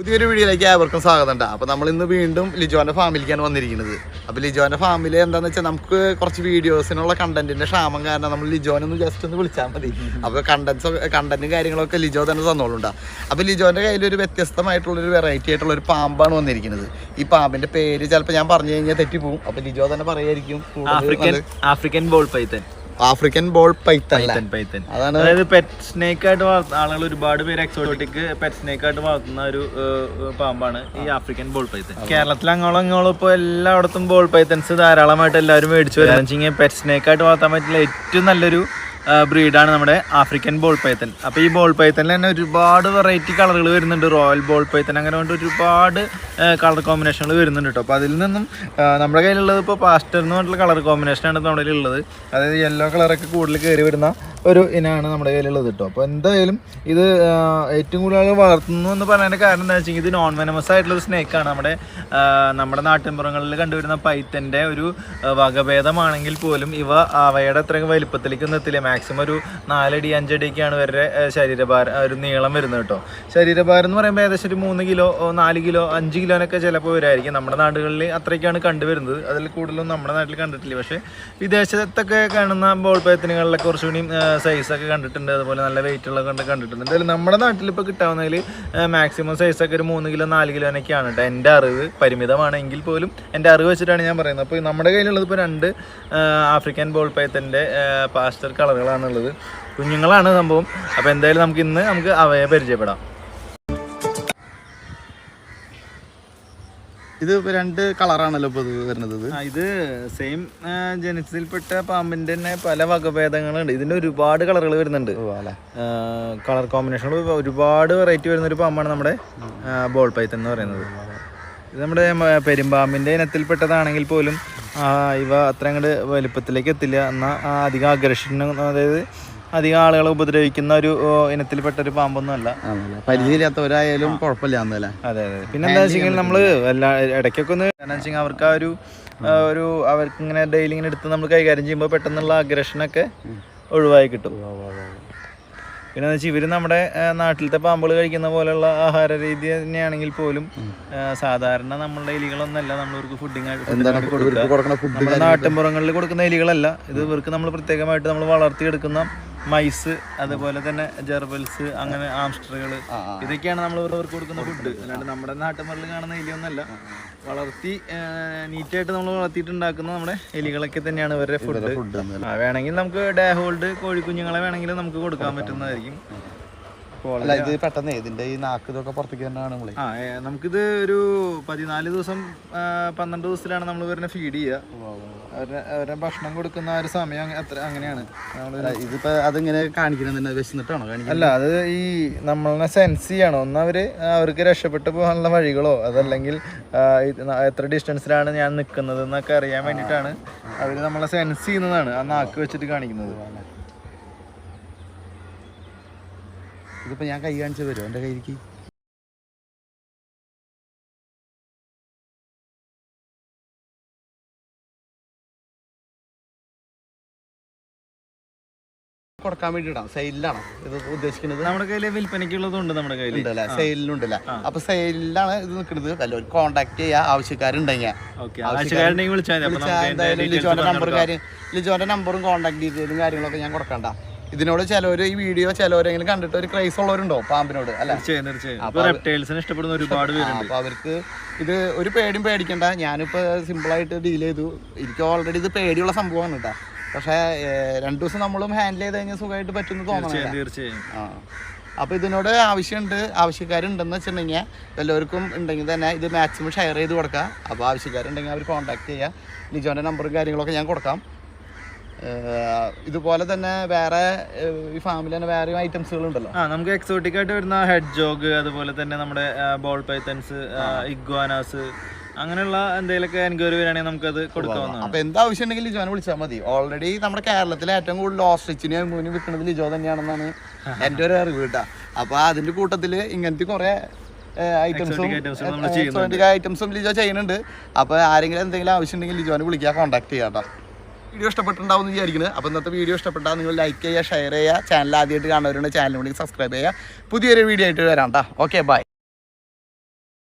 പുതിയൊരു വീഡിയോയിലേക്ക് ഏവർക്കും സ്വാഗതം ഉണ്ട്. അപ്പോൾ നമ്മൾ ഇന്ന് വീണ്ടും ലിജോന്റെ ഫാമിലേക്കാണ് വന്നിരിക്കുന്നത്. അപ്പോൾ ലിജോന്റെ ഫാമിൽ എന്താണെന്ന് വെച്ചാൽ നമുക്ക് കുറച്ച് വീഡിയോസിനുള്ള കണ്ടന്റിന്റെ ക്ഷാമം കാരണം നമ്മൾ ലിജോനൊന്ന് ജസ്റ്റ് ഒന്ന് വിളിച്ചാൽ മതി. അപ്പോൾ കണ്ടന്റും കാര്യങ്ങളൊക്കെ ലിജോ തന്നെ തന്നോളുണ്ടാ. അപ്പോൾ ലിജോന്റെ കയ്യിൽ ഒരു വ്യത്യസ്തമായിട്ടുള്ളൊരു വെറൈറ്റി ആയിട്ടുള്ള ഒരു പാമ്പാണ് വന്നിരിക്കുന്നത്. ഈ പാമ്പിന്റെ പേര് ചിലപ്പോൾ ഞാൻ പറഞ്ഞു കഴിഞ്ഞാൽ തെറ്റിപ്പോവും. അപ്പോൾ ലിജോ തന്നെ പറയായിരിക്കും. African ball python. African ball python. അതാണ് അതായത് പെറ്റ് സ്നേക്ക് ആയിട്ട് വളർത്തുന്ന ആളുകൾ ഒരുപാട് പേര് എക്സോട്ടിക് പെറ്റ് സ്നേക്ക് ആയിട്ട് വളർത്തുന്ന ഒരു പാമ്പാണ് ഈ ആഫ്രിക്കൻ ബോൾ പൈത്തൻ. കേരളത്തിൽ അങ്ങോളം ഇപ്പോൾ എല്ലായിടത്തും ബോൾ പൈത്തൻസ് ധാരാളമായിട്ട് എല്ലാവരും മേടിച്ചു വരുന്നത്. പെറ്റ് സ്നേക്ക് ആയിട്ട് വളർത്താൻ പറ്റുന്ന ഏറ്റവും നല്ലൊരു ബ്രീഡാണ് നമ്മുടെ ആഫ്രിക്കൻ ബോൾ പൈത്തൻ. അപ്പോൾ ഈ ബോൾ പൈത്തനിൽ തന്നെ ഒരുപാട് വെറൈറ്റി കളറുകൾ വരുന്നുണ്ട്. റോയൽ ബോൾ പൈത്തൻ അങ്ങനെ കൊണ്ട് ഒരുപാട് കളർ കോമ്പിനേഷനുകൾ വരുന്നുണ്ട് കേട്ടോ. അപ്പോൾ അതിൽ നിന്നും നമ്മുടെ കയ്യിലുള്ളത് ഇപ്പോൾ പാസ്റ്റർ എന്ന് പറഞ്ഞിട്ടുള്ള കളർ കോമ്പിനേഷനാണ് നമ്മുടെ കയ്യിലുള്ളത്. അതായത് യെല്ലോ കളറൊക്കെ കൂടുതൽ കയറി വരുന്ന ഒരു ഇനമാണ് നമ്മുടെ കയ്യിലുള്ളത് കേട്ടോ. അപ്പോൾ എന്തായാലും ഇത് ഏറ്റവും കൂടുതൽ ആളുകൾ വളർത്തുന്നു എന്ന് പറയാൻ കാരണം എന്താ വെച്ചാൽ ഇത് നോൺ വെനമസ് ആയിട്ടുള്ളൊരു സ്നേക്കാണ്. നമ്മുടെ നാട്ടിൻപുറങ്ങളിൽ കണ്ടുവരുന്ന പൈത്തൻ്റെ ഒരു വകഭേദമാണെങ്കിൽ പോലും ഇവ അവയുടെ അത്രയും വലിപ്പത്തിലേക്കൊന്നും എത്തില്ല. മാക്സിമം ഒരു 4 അടി 5 അടിയൊക്കെയാണ് ഇവരുടെ ശരീരഭാരം ഒരു നീളം വരുന്നത് കേട്ടോ. ശരീരഭാരം എന്ന് പറയുമ്പോൾ ഏകദേശം ഒരു 3 കിലോ 4 കിലോ 5 കിലോനൊക്കെ ചിലപ്പോൾ വരായിരിക്കും. നമ്മുടെ നാടുകളിൽ അത്രയ്ക്കാണ് കണ്ടുവരുന്നത്. അതിൽ കൂടുതലൊന്നും നമ്മുടെ നാട്ടിൽ കണ്ടിട്ടില്ല. പക്ഷേ വിദേശത്തൊക്കെ കാണുന്ന ബോൾ പൈത്തനുകളിലൊക്കെ കുറച്ചുകൂടി സൈസൊക്കെ കണ്ടിട്ടുണ്ട്. അതുപോലെ നല്ല വെയിറ്റുള്ള കണ്ടിട്ടുണ്ട്. എന്തായാലും നമ്മുടെ നാട്ടിൽ ഇപ്പോൾ കിട്ടാവുന്നതിൽ മാക്സിമം സൈസൊക്കെ ഒരു 3 കിലോ 4 കിലോനൊക്കെയാണ് കേട്ടോ. എൻ്റെ അറിവ് പരിമിതമാണെങ്കിൽ പോലും എൻ്റെ അറിവ് വെച്ചിട്ടാണ് ഞാൻ പറയുന്നത്. അപ്പോൾ നമ്മുടെ കയ്യിലുള്ളത് ഇപ്പോൾ 2 ആഫ്രിക്കൻ ബോൾ പൈത്തൻ്റെ പാസ്റ്റർ കളറുകളാണുള്ളത്. കുഞ്ഞുങ്ങളാണ് സംഭവം. അപ്പോൾ എന്തായാലും നമുക്ക് അവയെ പരിചയപ്പെടാം. ഇത് 2 കളറാണല്ലോ ഇപ്പോൾ ഇത് വരുന്നത്. ഇത് സെയിം ജനസിൽപ്പെട്ട പാമ്പിന്റെ തന്നെ പല വകഭേദങ്ങളുണ്ട്. ഇതിന്റെ ഒരുപാട് കളറുകൾ വരുന്നുണ്ട്. കളർ കോമ്പിനേഷനുകൾ ഒരുപാട് വെറൈറ്റി വരുന്ന ഒരു പാമ്പാണ് നമ്മുടെ ബോൾ പൈത്തൻ എന്ന് പറയുന്നത്. ഇത് നമ്മുടെ പെരുമ്പാമ്പിന്റെ ഇനത്തിൽപ്പെട്ടതാണെങ്കിൽ പോലും ഇവ അത്ര അങ്ങോട്ട് വലുപ്പത്തിലേക്ക് എത്തില്ല. എന്നാൽ അധികം അഗ്രഷൻ, അതായത് അധികം ആളുകളെ ഉപദ്രവിക്കുന്ന ഒരു ഇനത്തിൽപ്പെട്ട ഒരു പാമ്പൊന്നും അല്ല. പരിചയമില്ലാത്തവരായാലും കുഴപ്പമില്ല. അതെ. പിന്നെ എന്താ വെച്ചെങ്കിൽ നമ്മള് ഇടയ്ക്കൊക്കെ ഒന്ന് വെച്ചാൽ അവർക്ക് അവർക്ക് ഇങ്ങനെ ഡെയിലി ഇങ്ങനെ എടുത്ത് നമ്മൾ കൈകാര്യം ചെയ്യുമ്പോൾ പെട്ടെന്നുള്ള അഗ്രഷനൊക്കെ ഒഴിവായി കിട്ടും. പിന്നെ എന്താ വെച്ചാൽ ഇവർ നമ്മുടെ നാട്ടിലത്തെ പാമ്പുകൾ കഴിക്കുന്ന പോലെയുള്ള ആഹാര രീതി തന്നെയാണെങ്കിൽ പോലും സാധാരണ നമ്മളുടെ എലികളൊന്നല്ല നമ്മളിവർക്ക് നമ്മുടെ നാട്ടിൻപുറങ്ങളിൽ കൊടുക്കുന്ന എലികളല്ല. ഇത് ഇവർക്ക് നമ്മൾ പ്രത്യേകമായിട്ട് നമ്മൾ വളർത്തിയെടുക്കുന്ന മൈസ്, അതുപോലെ തന്നെ ജെർബൽസ്, അങ്ങനെ ആംസ്റ്ററുകൾ, ഇതൊക്കെയാണ് നമ്മൾ ഇവർക്ക് കൊടുക്കുന്ന ഫുഡ്. അല്ലാണ്ട് നമ്മുടെ നാട്ടിൻപുറങ്ങളിൽ കാണുന്ന എലിയൊന്നല്ല. വളർത്തി നീറ്റായിട്ട് നമ്മൾ വളർത്തിയിട്ടുണ്ടാക്കുന്ന നമ്മുടെ എലികളൊക്കെ തന്നെയാണ് ഇവരുടെ ഫുഡ്. വേണമെങ്കിൽ നമുക്ക് ഡേ ഹോൾഡ് കോഴിക്കുഞ്ഞുങ്ങളെ വേണമെങ്കിൽ നമുക്ക് കൊടുക്കാൻ പറ്റുന്നതായിരിക്കും. ഇത് പെട്ടെന്ന് ഇതിന്റെ ഈ നാക്ക് ഇതൊക്കെ പുറത്തേക്ക് തന്നെ നമുക്കിത് ഒരു 14 ദിവസം 12 ദിവസത്തിലാണ് നമ്മൾ ഇവരെ ഫീഡ് ചെയ്യുക. അവരുടെ ഭക്ഷണം കൊടുക്കുന്ന ഒരു സമയം അങ്ങനെയാണ്. ഇതിപ്പോ അതിങ്ങനെ കാണിക്കുന്നത് വിശന്നിട്ടാണോ കാണിക്കുന്നത്? അല്ല, അത് ഈ നമ്മളെ സെൻസ് ചെയ്യണം. ഒന്ന് അവർക്ക് രക്ഷപ്പെട്ടു പോകാനുള്ള വഴികളോ അതല്ലെങ്കിൽ എത്ര ഡിസ്റ്റൻസിലാണ് ഞാൻ നിൽക്കുന്നത് എന്നൊക്കെ അറിയാൻ വേണ്ടിയിട്ടാണ് അവർ നമ്മളെ സെൻസ് ചെയ്യുന്നതാണ് ആ നാക്ക് വെച്ചിട്ട് കാണിക്കുന്നത്. ഇതിപ്പോൾ ഞാൻ കൈ കാണിച്ചു വരുമോ എൻ്റെ കയ്യിലേക്ക്? കൊടുക്കാൻ വേണ്ടിയിട്ടാണ്. സെയിലാണ് ഇത് ഉദ്ദേശിക്കുന്നത്. നമ്മുടെ കയ്യിൽ വിൽപ്പനയ്ക്കുള്ളതുണ്ട്. നമ്മുടെ കയ്യിൽ സെയിലിനുണ്ടല്ലേ? അപ്പൊ സെയിലിലാണ് ഇത് നിൽക്കുന്നത്. വല്ലവരും കോൺടാക്ട് ചെയ്യുക ആവശ്യക്കാരുണ്ടെങ്കിൽ. ലിജോന്റെ നമ്പറും കോൺടാക്ട് ഡീറ്റെയിലും കാര്യങ്ങളൊക്കെ ഞാൻ കൊടുക്കണ്ട. ഇതിനോട് ഈ വീഡിയോ ചിലവരെങ്കിലും കണ്ടിട്ട് ഒരു ക്രൈസ് ഉള്ളവരുണ്ടോ പാമ്പിനോട്? അല്ല, ഇഷ്ടപ്പെടുന്ന ഒരുപാട് പേരുണ്ട്. അപ്പൊ അവർക്ക് ഇത് ഒരു പേടിയും പേടിക്കണ്ട. ഞാനിപ്പോ സിമ്പിളായിട്ട് ഡീൽ ചെയ്തു. എനിക്ക് ഓൾറെഡി ഇത് പേടിയുള്ള സംഭവമാണ് കേട്ടോ. പക്ഷേ 2 ദിവസം നമ്മളും ഹാൻഡിൽ ചെയ്ത് കഴിഞ്ഞാൽ സുഖമായിട്ട് പറ്റുമെന്ന് തോന്നണം. തീർച്ചയായും. അപ്പോൾ ഇതിനോട് ആവശ്യക്കാരുണ്ടെന്ന് വെച്ചിട്ടുണ്ടെങ്കിൽ എല്ലാവർക്കും ഉണ്ടെങ്കിൽ തന്നെ ഇത് മാക്സിമം ഷെയർ ചെയ്ത് കൊടുക്കുക. അപ്പോൾ ആവശ്യക്കാരുണ്ടെങ്കിൽ അവർ കോൺടാക്ട് ചെയ്യുക. ലിജോൻ്റെ നമ്പറും കാര്യങ്ങളൊക്കെ ഞാൻ കൊടുക്കാം. ഇതുപോലെ തന്നെ വേറെ ഈ ഫാമിൽ തന്നെ വേറെ ഐറ്റംസുകളുണ്ടല്ലോ. നമുക്ക് എക്സോട്ടിക് ആയിട്ട് വരുന്ന ഹെഡ് ജോഗ്, അതുപോലെ തന്നെ നമ്മുടെ ബോൾ പൈത്തൻസ്, ഇഗ്വാനാസ്, അങ്ങനെയുള്ള എന്തെങ്കിലുമൊക്കെ എൻക്വയറി വരികയാണെങ്കിൽ നമുക്കത് കൊടുക്കാവുന്നതാണ്. അപ്പോൾ എന്താവശ്യം ഉണ്ടെങ്കിൽ ലിജോനെ വിളിച്ചാൽ മതി. ഓൾറെഡി നമ്മുടെ കേരളത്തിലെ ഏറ്റവും കൂടുതൽ ഓസ്ട്രിച്ചിനെയും മുന്നിൽ വിൽക്കുന്നത് ലിജോ തന്നെയാണെന്നാണ് എൻ്റെ ഒരു അറിവ് കേട്ടോ. അപ്പോൾ അതിൻ്റെ കൂട്ടത്തിൽ ഇങ്ങനത്തെ കുറേ ഐറ്റംസും ലിജോ ചെയ്യുന്നുണ്ട്. അപ്പോൾ ആരെങ്കിലും എന്തെങ്കിലും ആവശ്യം ഉണ്ടെങ്കിൽ ലിജോനെ വിളിക്കുക, കോൺടാക്ട് ചെയ്യാം കേട്ടോ. വീഡിയോ ഇഷ്ടപ്പെട്ടുണ്ടാവും എന്ന് വിചാരിക്കുന്നത്. അപ്പോൾ ഇന്നത്തെ വീഡിയോ ഇഷ്ടപ്പെട്ടാൽ നിങ്ങൾ ലൈക്ക് ചെയ്യുക, ഷെയർ ചെയ്യുക. ചാനൽ ആദ്യമായിട്ട് കാണുന്നവരുണ്ട് ചാനൽ വേണ്ടി സബ്സ്ക്രൈബ് ചെയ്യുക. പുതിയൊരു വീഡിയോ ആയിട്ട് വരാം കേട്ടോ. Okay, by.